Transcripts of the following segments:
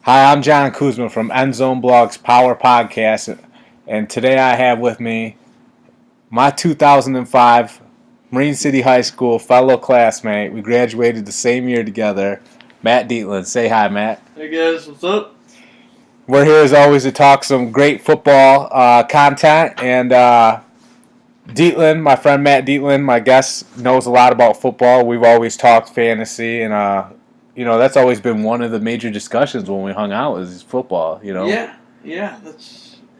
Hi, I'm John Kuzma from End Zone Blog's Power Podcast, and today I have with me my 2005 Marine City High School fellow classmate. We graduated the same year together, Matt Dietlin. Say hi, Matt. Hey guys, what's up? We're here as always to talk some great football content, and Dietlin, my friend Matt Dietlin, my guest, knows a lot about football. We've always talked fantasy, and that's always been one of the major discussions when we hung out is football. Yeah. We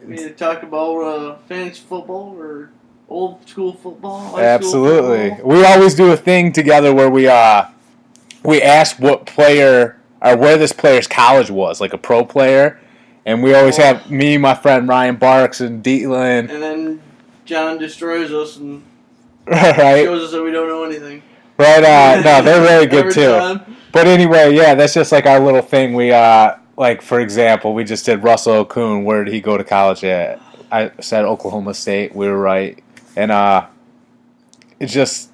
need to talk about fantasy football or old school football. Absolutely. School football. We always do a thing together where we ask what player or where this player's college was, like a pro player, and we always have me, my friend Ryan Barks, and Dietlin. And then John destroys us and right. shows us that we don't know anything. Right. No, they're really good too. Time. But anyway, yeah, that's just like our little thing. We like for example, we just did Russell Okun. Where did he go to college at? I said Oklahoma State. We were right, and it's just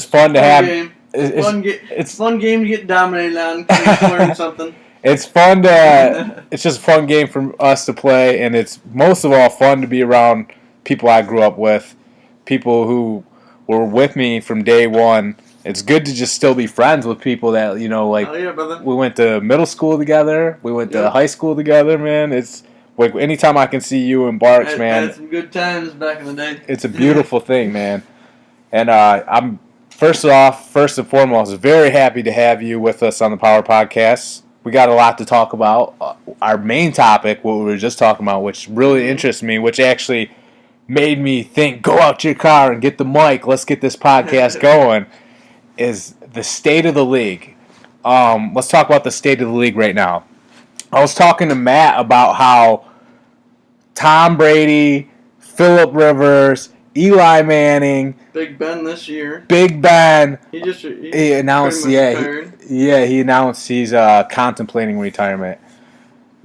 fun to have. Game. It's fun game to get dominated on. To learn something. It's fun to. It's just a fun game for us to play, and it's most of all fun to be around people I grew up with, people who were with me from day one. It's good to just still be friends with people that, we went to middle school together, we went to high school together, man. It's like anytime I can see you and Barks, man. Had some good times back in the day. It's a beautiful thing, man. And I'm first and foremost, very happy to have you with us on the Power Podcast. We got a lot to talk about. Our main topic, what we were just talking about, which really interests me, which actually made me think, go out to your car and get the mic, let's get this podcast going, is the state of the league. Let's talk about the state of the league right now. I was talking to Matt about how Tom Brady, Phillip Rivers, Eli Manning, Big Ben this year. Big Ben. He announced, he announced he's contemplating retirement.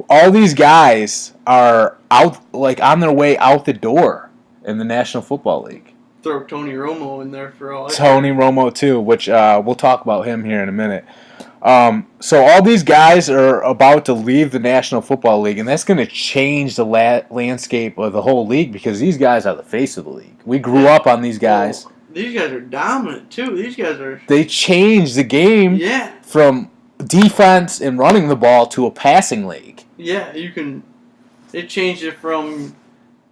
All these guys are on their way out the door in the National Football League. Throw Tony Romo in there for all. Tony Romo too, which we'll talk about him here in a minute. So all these guys are about to leave the National Football League, and that's going to change the landscape of the whole league because these guys are the face of the league. We grew up on these guys. Well, these guys are dominant too. They changed the game from defense and running the ball to a passing league. Yeah, They changed it from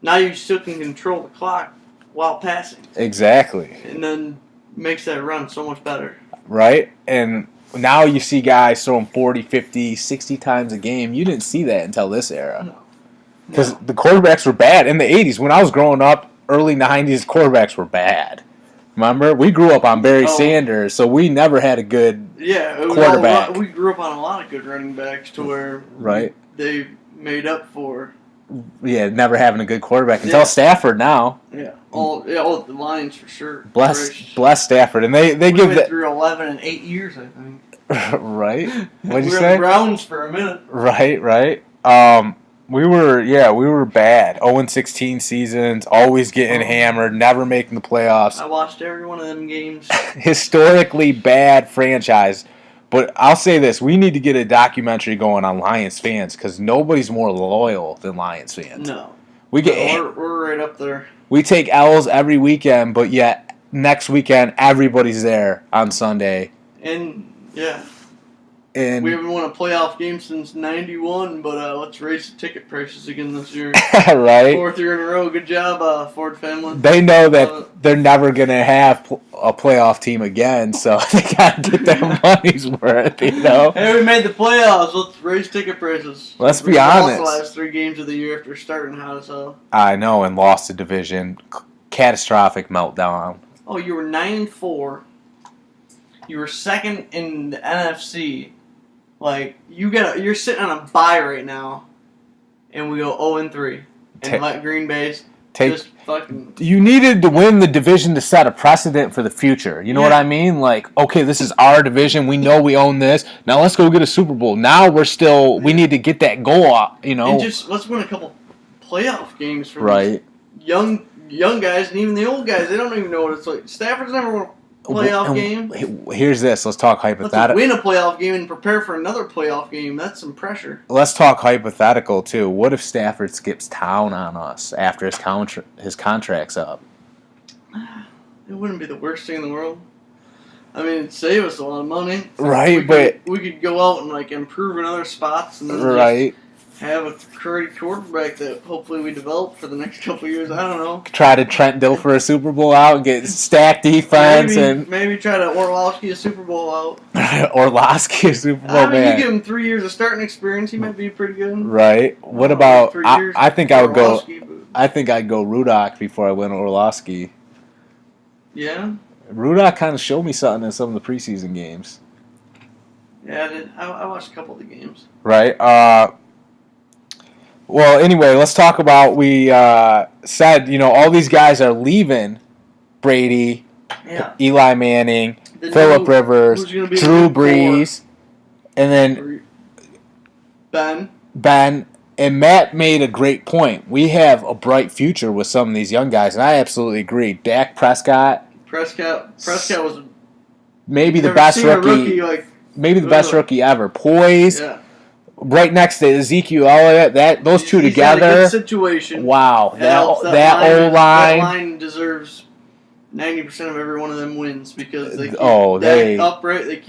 now you still can control the clock while passing. Exactly. And then makes that run so much better. Right? And now you see guys throwing 40, 50, 60 times a game. You didn't see that until this era. No. Because the quarterbacks were bad. In the 80s, when I was growing up, early 90s, quarterbacks were bad. Remember? We grew up on Barry Sanders, so we never had a good quarterback. We grew up on a lot of good running backs to where they made up for... Yeah, never having a good quarterback until Stafford now. Yeah, all the Lions for sure. Bless Stafford, and they give went through 11 and 8 years, I think. Right? What'd you say? We were the Browns for a minute. Right. We were bad. 0-16 seasons, always getting hammered, never making the playoffs. I watched every one of them games. Historically bad franchise. But I'll say this, we need to get a documentary going on Lions fans because nobody's more loyal than Lions fans. No. We're right up there. We take L's every weekend, but yet next weekend everybody's there on Sunday. And And we haven't won a playoff game since '91, but let's raise the ticket prices again this year. Right. 4th year in a row. Good job, Ford family. They know that they're never going to have a playoff team again, so they got to get their money's worth, Hey, we made the playoffs. Let's raise ticket prices. Let's be honest. The last 3 games of the year after starting hot as hell. I know, and lost the division. Catastrophic meltdown. Oh, you were 9-4. You were second in the NFC. Like you're sitting on a bye right now, and we go 0-3, and let Green Bay's just fucking. You needed to win the division to set a precedent for the future. You know what I mean? Like, okay, this is our division. We know we own this. Now let's go get a Super Bowl. Now we need to get that goal up. And just let's win a couple playoff games for these young guys and even the old guys. They don't even know what it's like. Stafford's never won playoff game. Here's this. Let's talk Let's hypothetical. win a playoff game and prepare for another playoff game. That's some pressure. Let's talk hypothetical too. What if Stafford skips town on us after his contract's up? It wouldn't be the worst thing in the world. I mean, it'd save us a lot of money. Right, we could go out and like improve in other spots and then right. just have a karate quarterback that hopefully we develop for the next couple of years. I don't know. Try to Trent Dilfer a Super Bowl out and get stacked defense maybe try to Orlowski a Super Bowl out. Orlowski a Super Bowl. I mean, man. you give him 3 years of starting experience, he might be pretty good. Right. What about? 3 years I think I would go. Orlowski, but- I think I'd go Rudock before I went Orlowski. Yeah. Rudock kind of showed me something in some of the preseason games. Yeah, I did. I watched a couple of the games. Right. Well, anyway, let's talk about. We said all these guys are leaving. Brady, Yeah. Eli Manning, Phillip Rivers, Drew Brees, and then Ben. And Matt made a great point. We have a bright future with some of these young guys, and I absolutely agree. Dak Prescott. Prescott was maybe the never best seen a rookie. like, Maybe the best rookie ever. Poised. yeah. Right next to Ezekiel Elliott. Those two He's together. Had a good situation. Wow. That O-line. O-line. That line deserves 90% of every one of them wins because they keep Dak upright.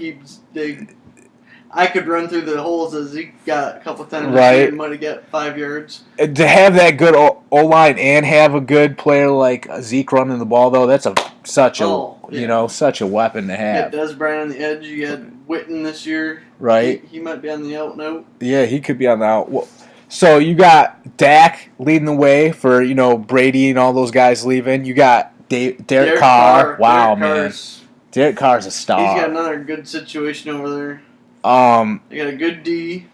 I could run through the holes that Zeke got a couple times. Right. And might have got 5 yards. To have that good O-line and have a good player like Zeke running the ball, though, that's such a weapon to You have. got Des Bryant on the edge. You had Witten this year. Right. He might be on the out and out. Yeah, he could be on the out. Well, so you got Dak leading the way for Brady and all those guys leaving. You got Derek Carr. Wow, man. Derek Carr's a star. He's got another good situation over there. They got a good D.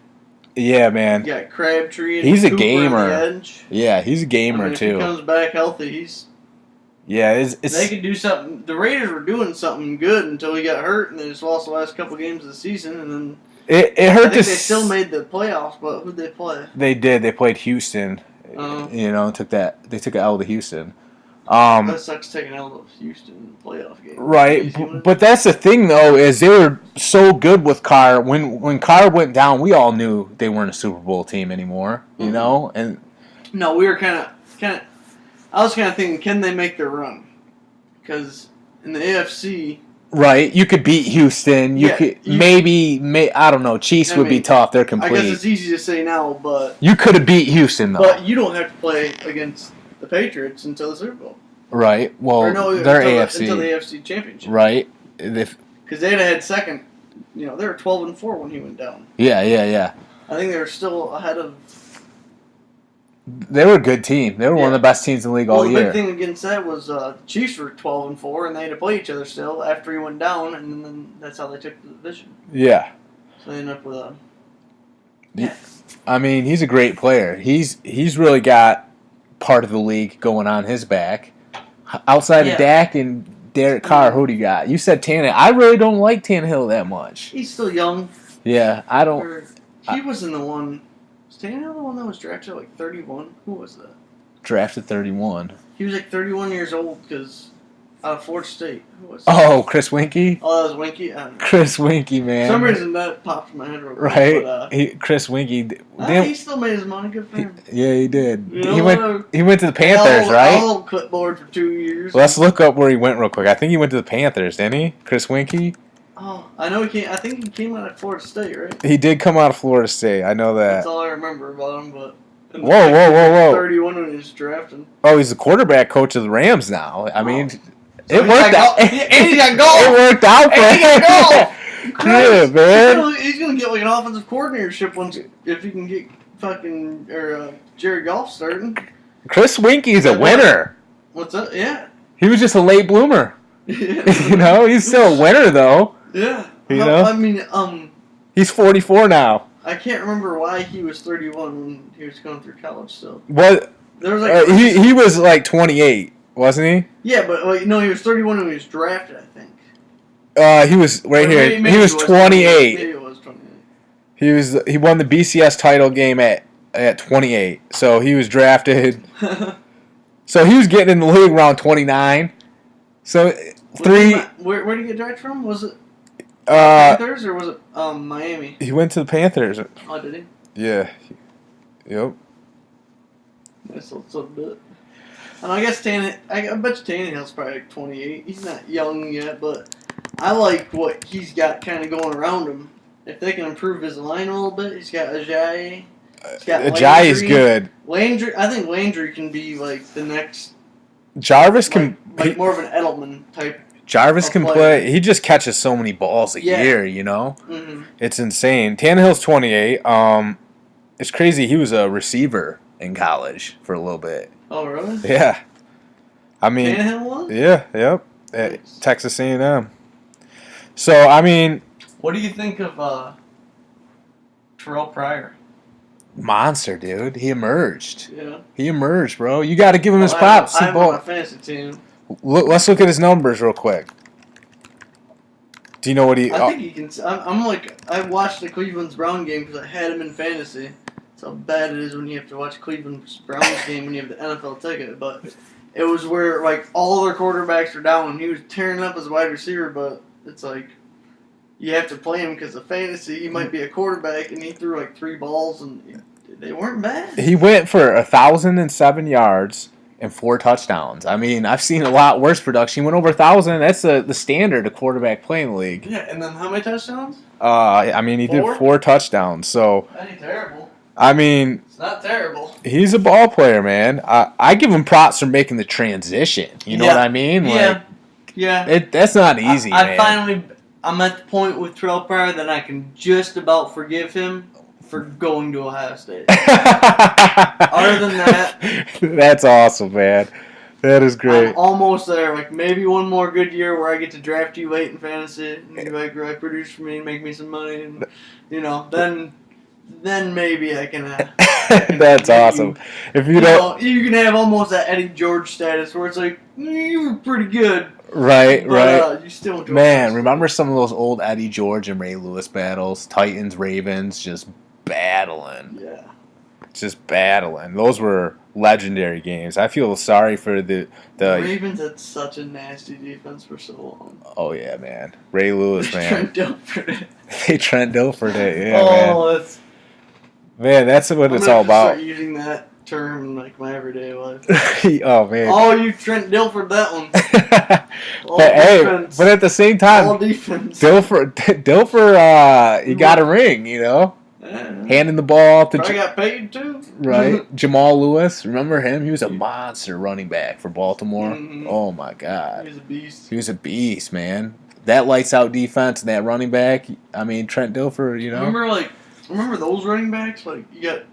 Yeah, man. You got Crabtree. And He's a Cooper gamer. On the edge. Yeah, he's a gamer if too. he comes back healthy, they could do something. The Raiders were doing something good until he got hurt, and they just lost the last couple games of the season, and then it hurt. I think they still made the playoffs, but who'd they play? They did. They played Houston. They took an L to Houston. That sucks taking out of Houston in the playoff game. Right, but that's the thing though, is they were so good with Carr. When Carr went down, we all knew they weren't a Super Bowl team anymore. And no, we were kind of. I was kind of thinking, can they make their run? Because in the AFC, right, you could beat Houston. You could I don't know. Chiefs would be tough. They're complete. I guess it's easy to say now, but you could have beat Houston though. But you don't have to play against the Patriots until the Super Bowl. Right. Well, they're AFC until the AFC Championship. Right. Because they'd have had second. They were 12-4 when he went down. Yeah. I think they were still ahead of. They were a good team. They were one of the best teams in the league all year. The big thing against that was Chiefs were 12-4, and they had to play each other still after he went down, and then that's how they took the division. Yeah. So they ended up with a. Yeah. I mean, he's a great player. He's really got part of the league going on his back. Outside of Dak and Derek Carr, who do you got? You said Tannehill. I really don't like Tannehill that much. He's still young. Yeah, I don't. He was in the one. Was Tannehill the one that was drafted at like 31? Who was that? Drafted 31. He was like 31 years old because out of Florida State. Who was that? Oh, Chris Winkie? Oh, that was Winkie? Chris Winkie, man. For some reason that popped in my head real quick. Right? But, Chris Winkie. He still made his money. Good for him. Yeah, he did. He went to the Panthers, right? Held clipboard for 2 years. Let's look up where he went real quick. I think he went to the Panthers, didn't he? Chris Winkie? Oh, I know he came. I think he came out of Florida State, right? He did come out of Florida State. I know that. That's all I remember about him, but... Whoa. 31 when he was drafted. Oh, he's the quarterback coach of the Rams now. I mean... So it worked out. And he got golf. It worked out for him. And he got golf. Yeah, man. He's gonna get like an offensive coordinatorship once if he can get fucking Jerry Goff starting. Chris Winkie's a winner. What's that? Yeah. He was just a late bloomer. He's still a winner though. Yeah. I mean, he's 44 now. I can't remember why he was 31 when he was going through college still. What? There was like he was like 28. Wasn't he? Yeah, but no, he was 31 when he was drafted, I think. He was right here. Maybe he was 28. Maybe it was 28. He won the BCS title game at 28. So he was drafted. So he was getting in the league around 29. So Where did he get drafted from? Was it Uh, Panthers or was it Miami? he went to the Panthers. Oh, did he? Yeah. Yep. Nice little bit. And I guess I bet you Tannehill's probably like 28. He's not young yet, but I like what he's got kind of going around him. If they can improve his line a little bit, he's got Ajayi. Ajayi's good. Landry, I think Landry can be like the next. Jarvis can like more of an Edelman type. Jarvis can play. He just catches so many balls a year, you know? Mm-hmm. It's insane. Tannehill's 28. It's crazy. He was a receiver in college for a little bit. Oh, really? Yeah. I mean, Tannehill was? Yeah, yep. At Texas A&M. So, I mean, what do you think of Terrell Pryor? Monster, dude. He emerged. Yeah. He emerged, bro. You got to give him his props. I have him on my fantasy team. Let's look at his numbers real quick. Do you know what he... I think he can... I'm like... I watched the Cleveland's Brown game because I had him in fantasy. That's how bad it is when you have to watch Cleveland's Browns game when you have the NFL ticket. But it was where, like, all their quarterbacks were down and he was tearing up as a wide receiver, but it's like... You have to play him because of fantasy. He might be a quarterback, and he threw like 3 balls, and they weren't bad. He went for 1,007 yards and 4 touchdowns. I mean, I've seen a lot worse production. He went over 1,000. That's the standard of quarterback play in the league. Yeah, and then how many touchdowns? I mean, he did 4 touchdowns. So that ain't terrible. I mean, it's not terrible. He's a ball player, man. I give him props for making the transition. You know what I mean? Like, yeah. That's not easy, man. I'm at the point with Terrell Pryor that I can just about forgive him for going to Ohio State. Other than that... That's awesome, man. That is great. I'm almost there. Like, maybe one more good year where I get to draft you late in fantasy, and you like produce for me and make me some money, and, you know, then maybe I can... That's awesome. If you don't... you can have almost that Eddie George status where it's like, you were pretty good. Right. You still Man, remember some of those old Eddie George and Ray Lewis battles? Titans, Ravens, just battling. Yeah. Just battling. Those were legendary games. I feel sorry for the Ravens had such a nasty defense for so long. Oh, yeah, man. Ray Lewis, man. Trent Dilford it. They Trent Dilford it, yeah, man. That's what it's all about. Start using that term in like my everyday life. Oh, man. Oh, you Trent Dilford that one. But at the same time, all defense. Dilford, he got a ring, you know? Yeah. Handing the ball to... I got paid, too. Right. Jamal Lewis, remember him? He was a monster running back for Baltimore. Mm-hmm. Oh, my God. He was a beast. He was a beast, man. That lights-out defense and that running back, I mean, Trent Dilford, you know? Remember those running backs? Like, you got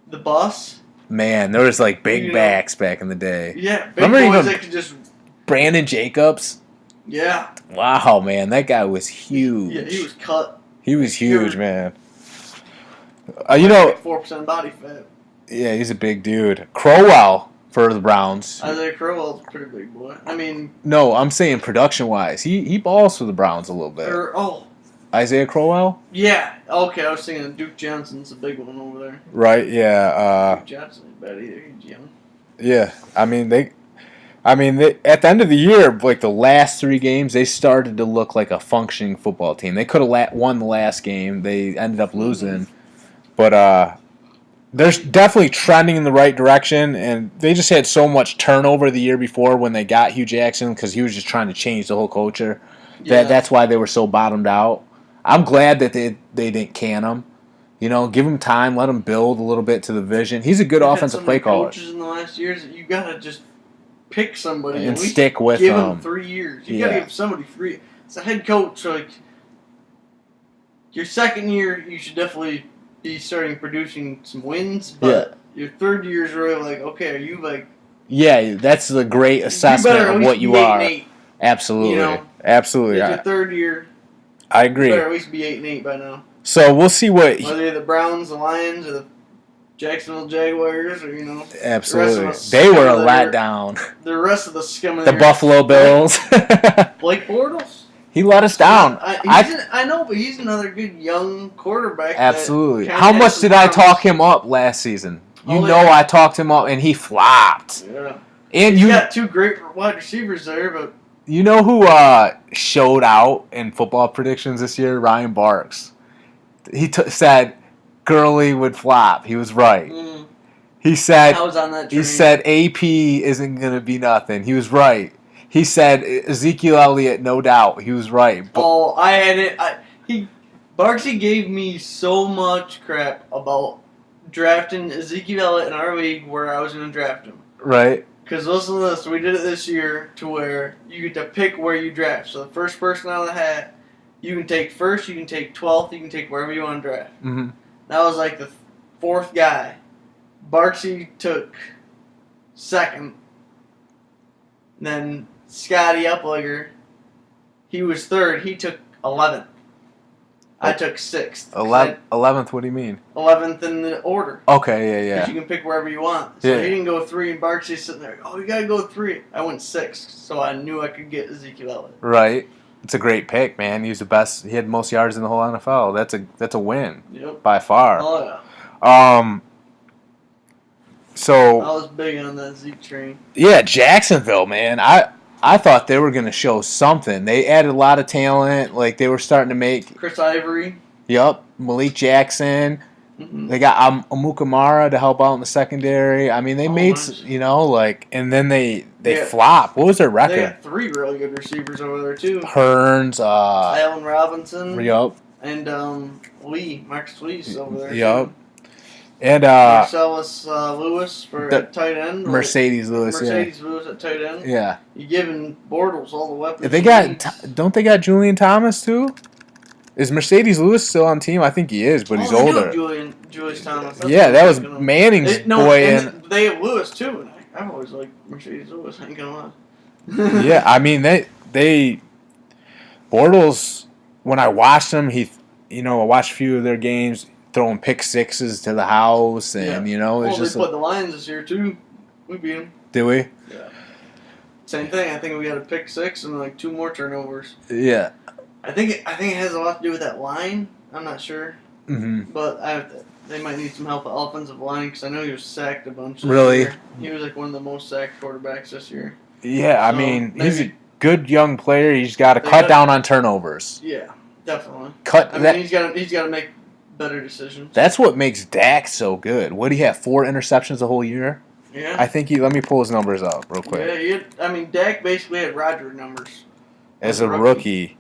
the bus. Man, there was, like, big backs back in the day. Yeah, big boys that could just... Brandon Jacobs? Yeah. Wow, man, that guy was huge. Yeah, he was cut. He was huge, man. You know... 4% body fat. Yeah, he's a big dude. Crowell for the Browns. Isaiah Crowell's a pretty big boy. I mean... No, I'm saying production-wise. He balls for the Browns a little bit. Isaiah Crowell? Yeah. Okay, I was thinking Duke Johnson's a big one over there. Right, yeah. Duke Johnson ain't bad either. He's young. Yeah, they at the end of the year, like the last 3 games, they started to look like a functioning football team. They could have won the last game. They ended up losing. But they're definitely trending in the right direction, and they just had so much turnover the year before when they got Hugh Jackson because he was just trying to change the whole culture. That's why they were so bottomed out. I'm glad that they didn't can him. You know, give him time, let him build a little bit to the vision. He's a good offensive play caller. Coaches in the last years, you gotta just pick somebody and stick with them. Give him 3 years. You gotta give somebody 3. It's a head coach. Like your second year, you should definitely be starting producing some wins. But your third year is really like, okay, are you like? Yeah, that's a great assessment of what you are. 8-8. Absolutely, you know, absolutely. It's your third year. I agree. You better at least be 8-8 by now. So we'll see whether you're the Browns, the Lions, or the Jacksonville Jaguars, or absolutely, they were a letdown. The rest of the scum of the Buffalo Bills. Blake Bortles. He let us down. I know, but he's another good young quarterback. Absolutely. How much did I talk him up last season? I talked him up, and he flopped. Yeah. And he's got 2 great wide receivers there, but You know who showed out in football predictions this year? Ryan Barks. He said Gurley would flop. He was right. He said I was on that train. He said AP isn't going to be nothing. He was right. He said Ezekiel Elliott, no doubt. He was right. But I had it. Barksy gave me so much crap about drafting Ezekiel Elliott in our league where I was going to draft him. Right. Because listen to this. We did it this year to where you get to pick where you draft. So the first person out of the hat, you can take first, you can take 12th, you can take wherever you want to draft. Mm-hmm. That was like the fourth guy. Barksy took second. Then Scotty Uplegger, he was third. He took 11th. I took 6th. 11th, what do you mean? 11th in the order. Okay, yeah. Because you can pick wherever you want. So he didn't go 3, and Barksy's sitting there, you got to go 3. I went 6th, so I knew I could get Ezekiel Elliott. Right. It's a great pick, man. He was the best. He had most yards in the whole NFL. That's a win. Yep. By far. Oh, yeah. So I was big on that Zeke train. Yeah, Jacksonville, man. I thought they were going to show something. They added a lot of talent. Like, they were starting to make... Chris Ivory. Yep. Malik Jackson. Mm-hmm. They got Amukamara to help out in the secondary. I mean, they made, and then they flopped. What was their record? They got 3 really good receivers over there, too. Hearns. Allen Robinson. Yep. And Marcus Lee's over there, Yep. too. And Marcellus Lewis for tight end. Mercedes Lewis at tight end. Yeah. You're giving Bortles all the weapons. Don't they got Julian Thomas too? Is Mercedes Lewis still on team? I think he is, but he's older. Julius Thomas. That was Manning's boy. And they have Lewis too. And I've always liked Mercedes Lewis. I ain't gonna lie. Yeah, I mean they Bortles. When I watched him, I watched a few of their games. Throwing pick sixes to the house, and it's just. They put the Lions this year too. We beat them. Did we? Yeah. Same thing. I think we got a pick 6 and 2 more turnovers. Yeah. I think it has a lot to do with that line. I'm not sure. Mm-hmm. But they might need some help at offensive line because I know he was sacked a bunch. This really? Year. He was one of the most sacked quarterbacks this year. Yeah, so, I mean he's a good young player. He's got to cut down on turnovers. Yeah, definitely. He's got to make better decisions. That's what makes Dak so good. What do you have? 4 interceptions the whole year? Yeah. I think let me pull his numbers up real quick. Yeah, Dak basically had Rodgers numbers. As a rookie.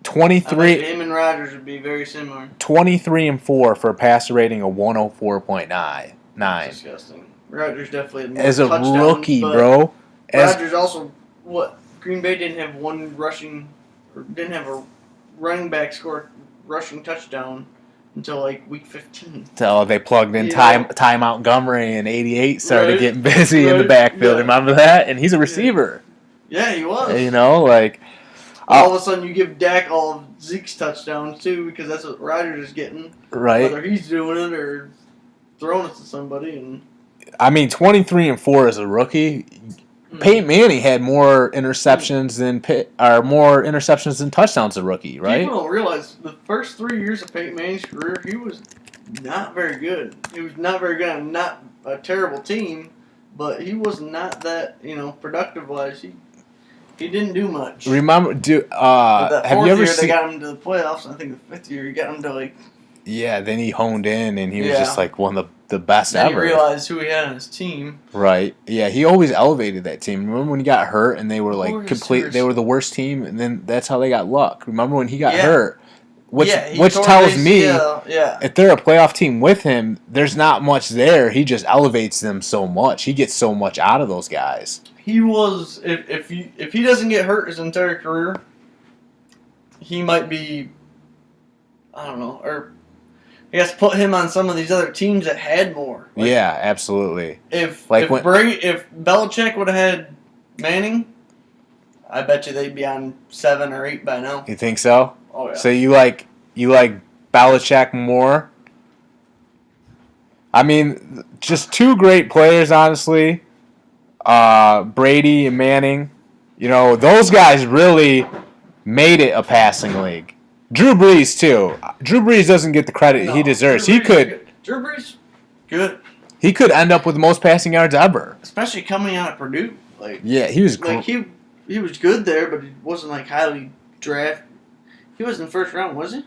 23. Him and Rodgers would be very similar. 23-4 for a passer rating of 104.9. That's disgusting. Rodgers definitely had more as a rookie, bro. Rodgers also, Green Bay didn't have didn't have a running back score rushing touchdown until week 15. So they plugged in Ty Montgomery in '88, started getting busy in the backfield. Yeah. Remember that? And he's a receiver. Yeah, he was. All of a sudden you give Dak all of Zeke's touchdowns too, because that's what Rodgers is getting. Right. Whether he's doing it or throwing it to somebody. And 23-4 as a rookie. Peyton Manning had more interceptions than touchdowns as a rookie, right? People don't realize the first 3 years of Peyton Manning's career, he was not very good. He was not very good on not a terrible team, but he was not that, productive wise. He didn't do much. Remember, have you ever seen? They got him to the playoffs. I think the 5th year he got him to Yeah, then he honed in and he was just one of the best then ever. He realized who he had on his team. Right. Yeah, he always elevated that team. Remember when he got hurt and they were they were the worst team, and then that's how they got luck. Remember when he got hurt? Which tells me if they're a playoff team with him, there's not much there. He just elevates them so much. He gets so much out of those guys. He was if he doesn't get hurt his entire career, he might be, I don't know, or I guess put him on some of these other teams that had more. Yeah, absolutely. If Belichick would have had Manning, I bet you they'd be on 7 or 8 by now. You think so? Oh yeah. So you like Belichick more? I mean, just 2 great players, honestly. Brady and Manning. Those guys really made it a passing league. Drew Brees too. Drew Brees doesn't get the credit he deserves. Drew Brees, good. He could end up with the most passing yards ever. Especially coming out of Purdue. He was great. He he was good there, but he wasn't like highly drafted. He was in the first round, was he?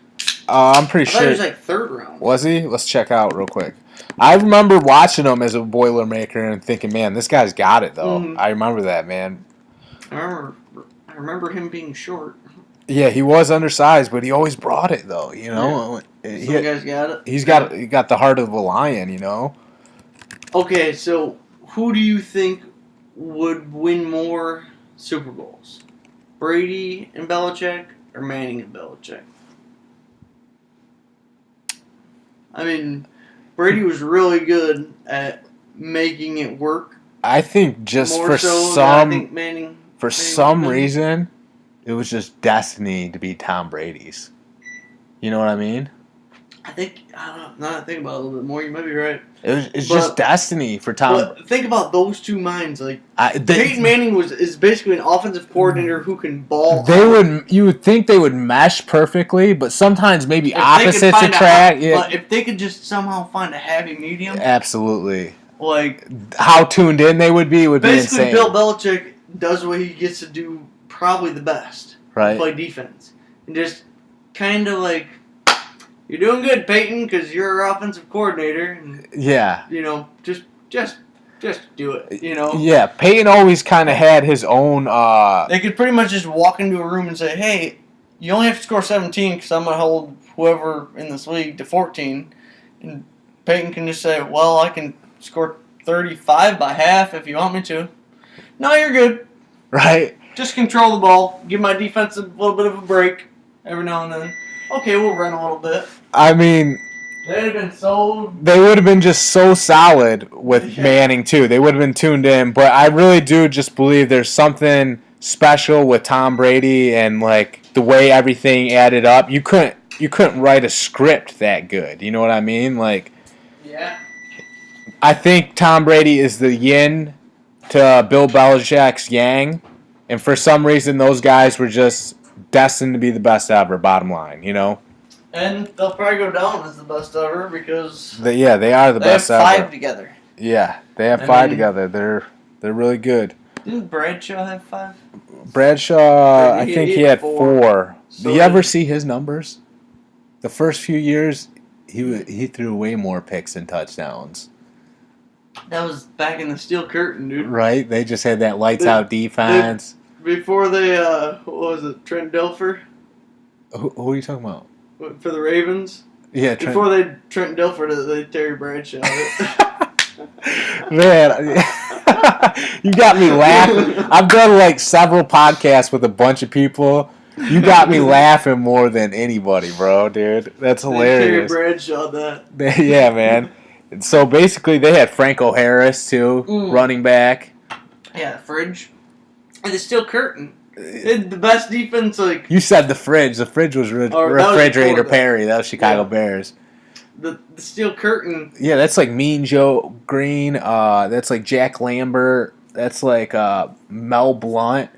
I'm pretty I thought sure. he was like third round. Was he? Let's check out real quick. I remember watching him as a Boilermaker and thinking, man, this guy's got it, though. Mhm. I remember that, man. I remember him being short. Yeah, he was undersized, but he always brought it, though, you know? Some guys got it. He got the heart of a lion, you know? Okay, so who do you think would win more Super Bowls? Brady and Belichick or Manning and Belichick? I mean, Brady was really good at making it work. I think just More for so than some I think Manning reason, it was just destiny to be Tom Brady's. You know what I mean? I don't know. Now that I think about it a little bit more, you might be right. It's just destiny for Tom. But think about those two minds. Like Peyton Peyton Manning is basically an offensive coordinator who can ball. You would think they would mesh perfectly, but sometimes maybe If they could opposites find attract. But if they could just somehow find a happy medium, Absolutely. like How tuned in they would be basically insane. Bill Belichick does what he gets to do probably the best. Right. Play defense and just kind of like, you're doing good, Peyton, because you're our offensive coordinator. And, Yeah. you know, just do it. You know. Yeah. Peyton always kind of had his own. They could pretty much just walk into a room and say, "Hey, you only have to score 17 because I'm gonna hold whoever in this league to 14," and Peyton can just say, "Well, I can score 35 by half if you want me to." No, you're good. Right. Just control the ball. Give my defense a little bit of a break every now and then. Okay, we'll run a little bit. I mean, They'd have been so. they would have been just so solid with Manning too. They would have been tuned in. But I really do just believe there's something special with Tom Brady and like the way everything added up. You couldn't write a script that good. You know what I mean? Like, Yeah. I think Tom Brady is the yin to Bill Belichick's yang, and for some reason those guys were just destined to be the best ever. Bottom line, you know. And they'll probably go down as the best ever because They are the they best have ever. 5 together. Yeah, they have I 5 mean- together. They're really good. Didn't Bradshaw have 5? Bradshaw, I He think had he had 4. 4. So Do you ever did- see his numbers? The first few years, he threw way more picks and touchdowns. That was back in the Steel Curtain, dude. Right? They just had that lights They- out defense. Before they, what was it, Trent Dilfer Who are you talking about? for the Ravens? Yeah, Trent. Before they Trent Dilfer, they Terry Bradshaw. Man, you got me laughing. I've done like several podcasts with a bunch of people. You got me laughing more than anybody, bro, dude. That's Terry hilarious. Bradshaw that. Yeah, man. So basically, they had Franco Harris too, running back. Yeah, Fridge. And the Steel Curtain. They had the best defense, like, You said the fridge. The fridge was Or that was Refrigerator before that. Perry. That was Chicago Yeah. Bears. the Steel Curtain. Yeah, that's like Mean Joe Green. That's like Jack Lambert. That's like Mel Blunt.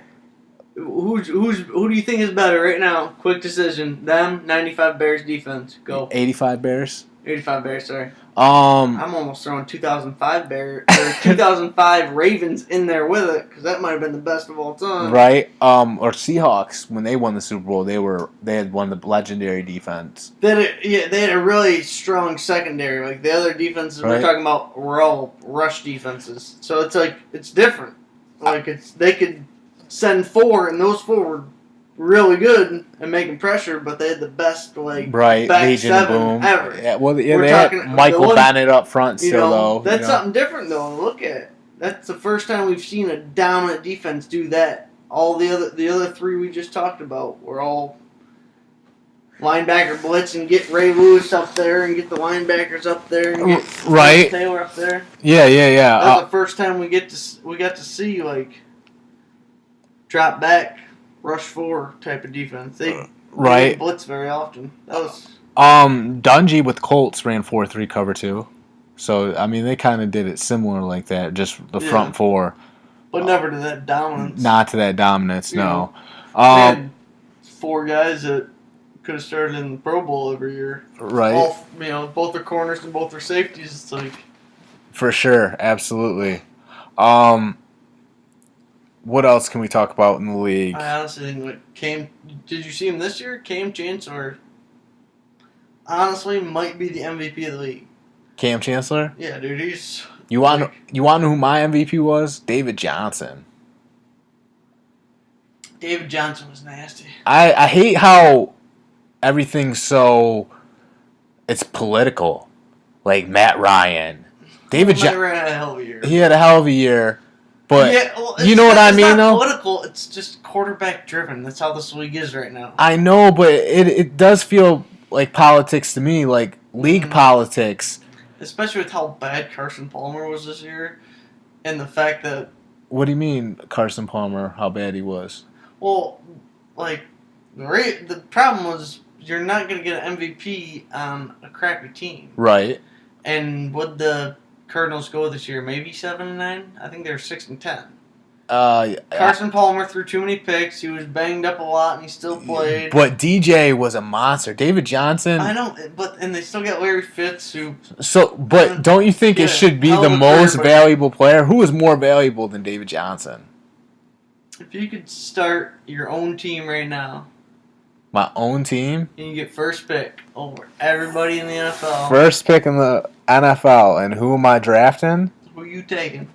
Who do you think is better right now? Quick decision. Them, 95 Bears defense. Go. 85 Bears. 85 Bears, sorry. Um, I'm almost throwing 2005 or 2005 Ravens in there with it because that might have been the best of all time. right. Or Seahawks when they won the Super Bowl, they had one of the legendary defense. They had a really strong secondary. Like the other defenses we're Right. talking about were all rush defenses. So it's like it's different. Like they could send 4 and those 4 were really good and making pressure, but they had the best like Right, back Legion 7 Boom. ever. Yeah, well, yeah, We're they had talking- Michael the one- Bennett up front You still, know, though. that's you know. something different though. Look at that's the first time we've seen a dominant defense do that. All the other 3 we just talked about were all linebacker blitz and get Ray Lewis up there and get the linebackers up there and get Right. Taylor up there. Yeah. That's the first time we got to see like drop back, rush 4 type of defense. They Right. didn't blitz very often. That was Dungy with Colts ran 4-3 cover 2. So, I mean, they kind of did it similar like that, just the Yeah. front 4. but never to that dominance. Not to that dominance, You no. know, They had 4 guys that could have started in the Pro Bowl every year. Right. All, both their corners and both their safeties. It's like For sure, absolutely. What else can we talk about in the league? I honestly think did you see him this year? Cam Chancellor honestly might be the MVP of the league. Cam Chancellor? Yeah, dude, he's... You want to know who my MVP was? David Johnson. David Johnson was nasty. I hate how everything's so... It's political. Like Matt Ryan. Matt Ryan had a hell of a year. He had a hell of a year. But you know what I mean, it's not though? political. It's just quarterback driven. That's how this league is right now. I know, but it does feel like politics to me, like league politics. Especially with how bad Carson Palmer was this year, and the fact that... What do you mean, Carson Palmer, how bad he was? Well, like, the problem was you're not going to get an MVP on a crappy team. Right. And would the Cardinals go this year? Maybe 7-9? I think they're 6-10. Carson Palmer threw too many picks. He was banged up a lot, and he still played. But DJ was a monster. David Johnson. I know, and they still got Larry Fitz, who. But don't you think it should be the most valuable player? Who is more valuable than David Johnson? If you could start your own team right now. My own team? And you get first pick over everybody in the NFL. First pick in the NFL, and who am I drafting? Who are you taking?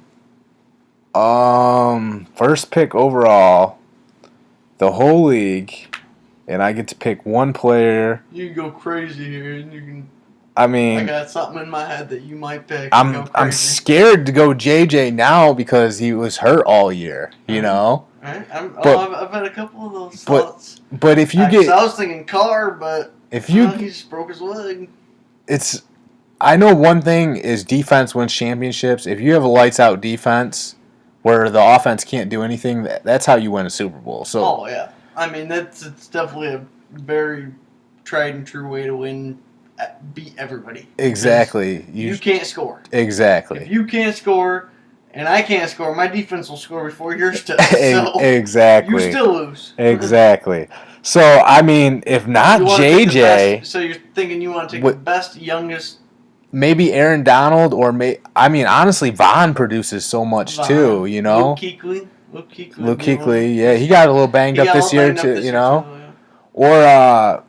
First pick overall, the whole league, and I get to pick one player. You can go crazy here, and you can. I mean, I got something in my head that you might pick. I'm scared to go JJ now because he was hurt all year. You know. Right. I've had a couple of those thoughts. But if you get, I was thinking Carr, but if you, he just broke his leg. I know one thing is defense wins championships. If you have a lights out defense where the offense can't do anything, that's how you win a Super Bowl. So. Oh yeah, I mean it's definitely a very tried and true way to win, beat everybody. Exactly. You can't score. Exactly. If you can't score. And I can't score. My defense will score before yours does. So exactly. You still lose. Exactly. So, I mean, if not JJ... So you're thinking you want to take the best, youngest... Maybe Aaron Donald or... I mean, honestly, Vaughn produces so much too, you know? Luke Kuechly, yeah. He got a little banged up this year too, you know? Or...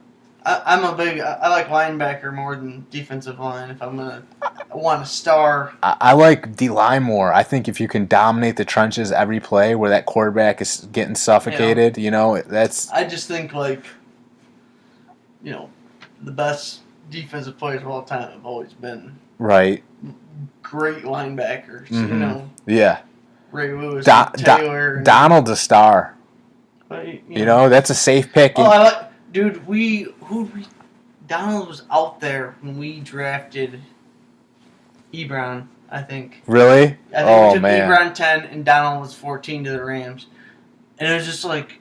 I like linebacker more than defensive line if I'm going to want a star. I like D-line more. I think if you can dominate the trenches every play where that quarterback is getting suffocated, you know, that's... I just think, like, you know, the best defensive players of all time have always been right. Great linebackers, mm-hmm. you know. Yeah. Ray Lewis, Taylor. Donald's a star. But, you know, that's a safe pick. Dude, Donald was out there when we drafted Ebron, I think. Really? I think we took Ebron 10 and Donald was 14 to the Rams. And it was just like,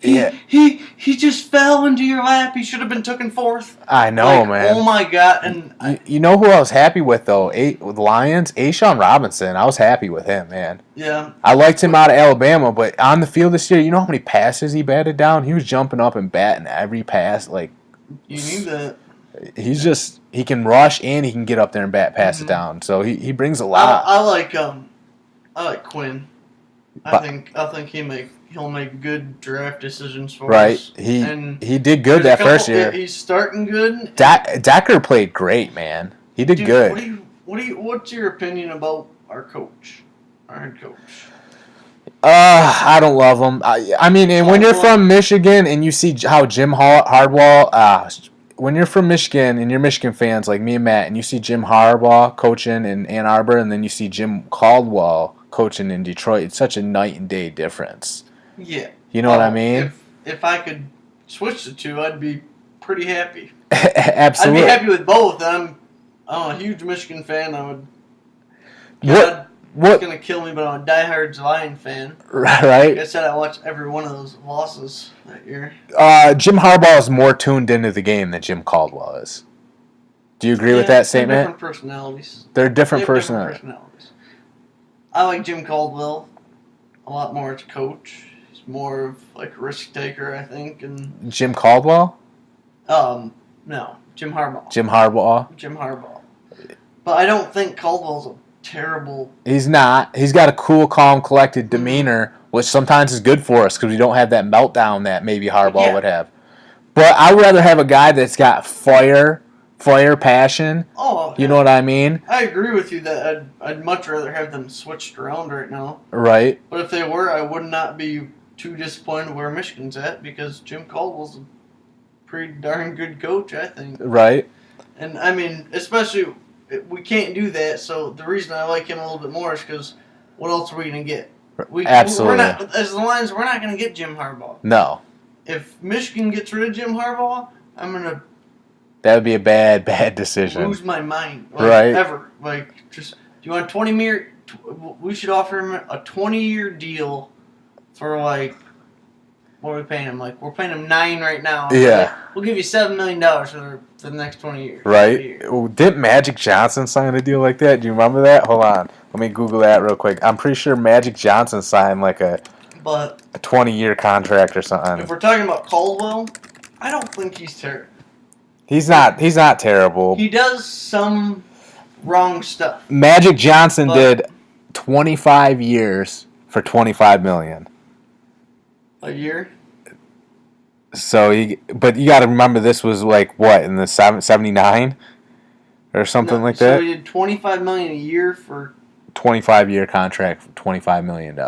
he just fell into your lap. He should have been taken fourth. I know, man. Oh my God! And you know who I was happy with though? With the Lions, A'Shawn Robinson. I was happy with him, man. Yeah. I liked him out of Alabama, but on the field this year, you know how many passes he batted down? He was jumping up and batting every pass. Like you need that. He can rush and he can get up there and pass it down. So he brings a lot. I like Quinn. I think he'll make good draft decisions for us. Right. He did good that first year. He's starting good. Decker played great, man. He did good. What's your opinion about our coach? Our head coach? I don't love him. I mean, and when you're from Michigan and you see how Jim Harbaugh, when you're from Michigan and you're Michigan fans like me and Matt, and you see Jim Harbaugh coaching in Ann Arbor, and then you see Jim Caldwell coaching in Detroit, it's such a night and day difference. Yeah. You know what I mean? If I could switch the two, I'd be pretty happy. Absolutely. I'd be happy with both. I'm a huge Michigan fan. I would. It's gonna kill me, but I'm a diehard Lion fan. Right. Like I said, I watched every one of those losses that year. Jim Harbaugh is more tuned into the game than Jim Caldwell is. Do you agree with that statement? They're different personalities. They're different personalities. I like Jim Caldwell a lot more as a coach. He's more of like a risk taker, I think. And Jim Caldwell? No, Jim Harbaugh. Jim Harbaugh. But I don't think Caldwell's a terrible. He's not. He's got a cool, calm, collected demeanor, which sometimes is good for us because we don't have that meltdown that maybe Harbaugh would have. But I'd rather have a guy that's got fire, passion. Oh, you know what I mean? I agree with you that I'd much rather have them switched around right now. Right. But if they were, I would not be too disappointed where Michigan's at because Jim Caldwell's a pretty darn good coach, I think. Right. And, I mean, especially, we can't do that, so the reason I like him a little bit more is because what else are we going to get? Absolutely. As the Lions, we're not going to get Jim Harbaugh. No. If Michigan gets rid of Jim Harbaugh, I'm going to... That would be a bad decision. Lose my mind. Right. Ever. Just, do you want 20 year? We should offer him a 20-year deal for, what are we paying him? We're paying him $9 million right now. Yeah. We'll give you $7 million for the next 20 years. Right. Didn't Magic Johnson sign a deal like that? Do you remember that? Hold on. Let me Google that real quick. I'm pretty sure Magic Johnson signed a 20-year contract or something. If we're talking about Caldwell, I don't think he's terrible. He's not terrible. He does some wrong stuff. Magic Johnson did 25 years for $25 million. A year? So but you got to remember this was what in the 79 or something like that. So he did $25 million a year for 25-year contract for $25 million.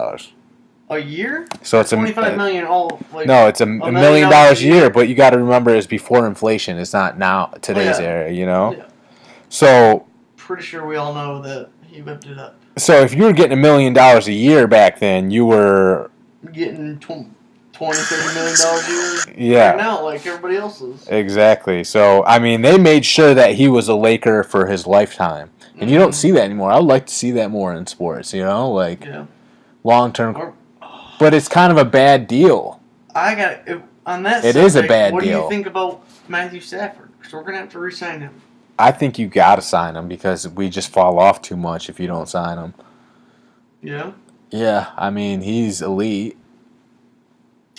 A year? So it's $25 million all no, it's $1 million a year, but you got to remember it's before inflation. It's not now today's era, Yeah. So pretty sure we all know that he whipped it up. So if you were getting $1 million a year back then, you were getting $20-30 million a year. Yeah. Right now, like everybody else is. Exactly. So I mean, they made sure that he was a Laker for his lifetime, and you don't see that anymore. I would like to see that more in sports. Long term. But it's kind of a bad deal. On that it subject, is a bad deal. What do you think about Matthew Stafford? Because we're going to have to re-sign him. I think you got to sign him because we just fall off too much if you don't sign him. Yeah? Yeah, I mean, he's elite.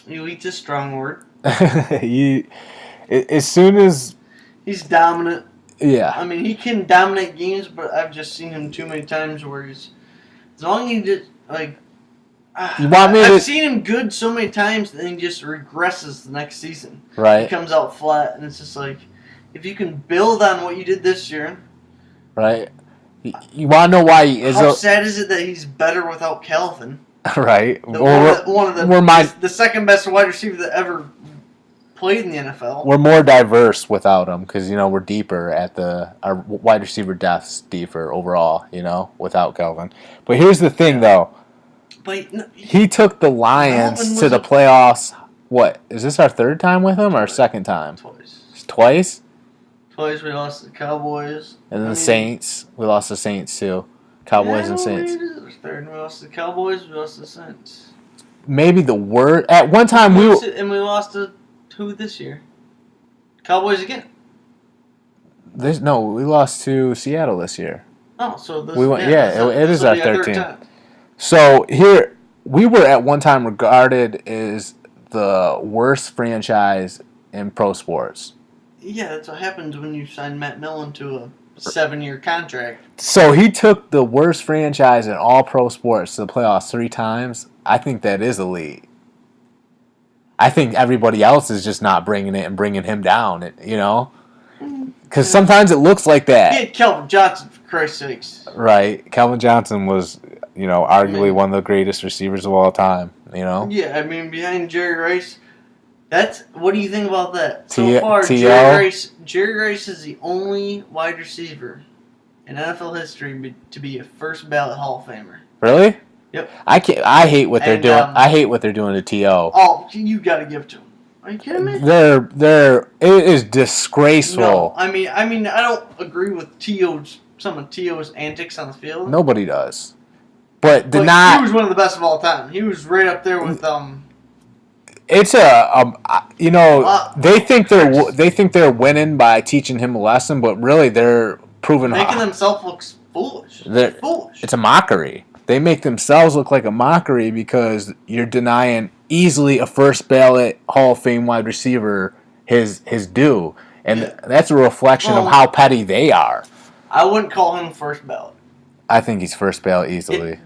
Elite's a strong word. As soon as... He's dominant. Yeah. I mean, he can dominate games, but I've just seen him too many times where he's... As long as he just, I've seen him good so many times, and then he just regresses the next season. Right. He comes out flat, and it's just if you can build on what you did this year. Right. You want to know why he is? How sad is it that he's better without Calvin? Right. The second best wide receiver that ever played in the NFL. We're more diverse without him because we're deeper at our wide receiver depth's deeper overall. Without Calvin. But here's the thing, though. But he took the Lions to the playoffs. What is this? Our third time with him or second time? Twice. Twice we lost the Cowboys. And then the Saints. We lost the Saints too. Cowboys and Saints. Third, we lost the Cowboys. We lost the Saints. Maybe the word at one time we lost to who this year? Cowboys again. We lost to Seattle this year. Oh, so this, it is our 13th. So here, we were at one time regarded as the worst franchise in pro sports. Yeah, that's what happens when you sign Matt Millen to a 7-year contract. So he took the worst franchise in all pro sports to the playoffs 3 times. I think that is elite. I think everybody else is just not bringing it and bringing him down, Because sometimes it looks like that. He had Kelvin Johnson, for Christ's sakes. Right. Kelvin Johnson was... arguably one of the greatest receivers of all time, Yeah, I mean, behind Jerry Rice, what do you think about that? So far, Jerry Rice is the only wide receiver in NFL history to be a first ballot Hall of Famer. Really? Yep. I hate what they're doing. I hate what they're doing to T.O. Oh, you got to give it to him. Are you kidding me? It is disgraceful. No, I mean, I don't agree with some of T.O.'s antics on the field. Nobody does. But he was one of the best of all time. He was right up there with It's they think they're winning by teaching him a lesson, but really they're making themselves look foolish. They're foolish. It's a mockery. They make themselves look like a mockery because you're denying easily a first ballot Hall of Fame wide receiver his due, and that's a reflection of how petty they are. I wouldn't call him first ballot. I think he's first ballot easily.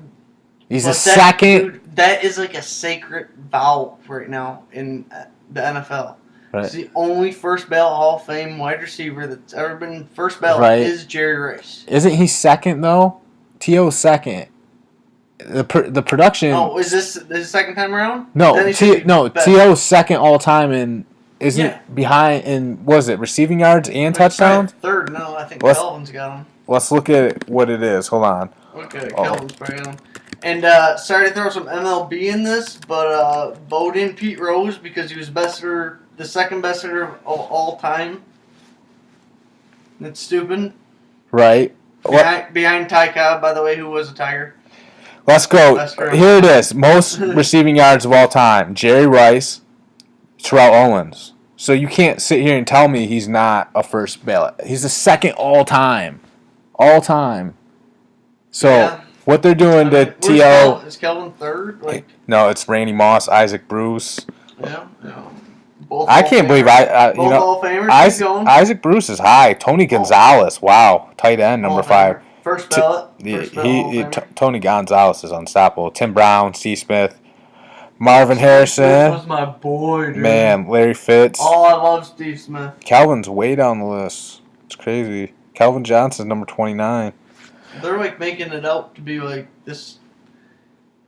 He's a But second. Dude, that is like a sacred vow right now in the NFL. Right. It's the only first ballot Hall of Fame wide receiver that's ever been first ballot Right. is Jerry Rice. Isn't he second though? T.O.'s second. The production. Oh, is this his second time around? No, Then he should be best. T.O.'s second all time and isn't Yeah. behind in was it receiving yards and Like, touchdowns? Third, no, I think Let's- Kelvin's got him. Let's look at what it is. Hold on. Okay, Oh. Kelvin's probably got him. And sorry to throw some MLB in this, but vote in Pete Rose because he was the second best hitter of all time. That's stupid. Right. Behind Ty Cobb, by the way, who was a Tiger. Let's go. Best hitter. Here it is. Most receiving yards of all time. Jerry Rice, Terrell Owens. So you can't sit here and tell me he's not a first ballot. He's the second all time. All time. So Yeah. what they're doing to where's T.O. Is Kelvin third? Like, No, it's Randy Moss, Isaac Bruce. yeah. Both I Hall can't of believe Famers. you Both know Hall of Famers. Keep going. Isaac Bruce is high. Tony Gonzalez, wow, tight end Hall number of 5. Famer. First ballot. First ballot Hall of Famer. Tony Gonzalez is unstoppable. Tim Brown, Steve Smith, Marvin Steve Smith Harrison, was my boy, dude. man, Larry Fitz. Oh, I love Steve Smith. Calvin's way down the list. It's crazy. Calvin Johnson's number 29. They're like making it out to be like this.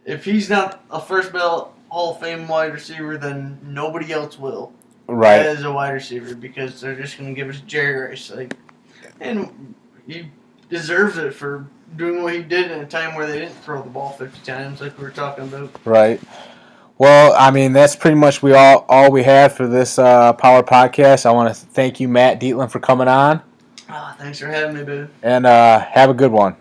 If he's not a first ballot Hall of Fame wide receiver, then nobody else will. Right. As a wide receiver, because they're just gonna give it to Jerry Rice, and he deserves it for doing what he did in a time where they didn't throw the ball 50 times, like we were talking about. Right. Well, I mean, that's pretty much all we have for this Power Podcast. I want to thank you, Matt Dietlin, for coming on. Thanks for having me, baby. And have a good one.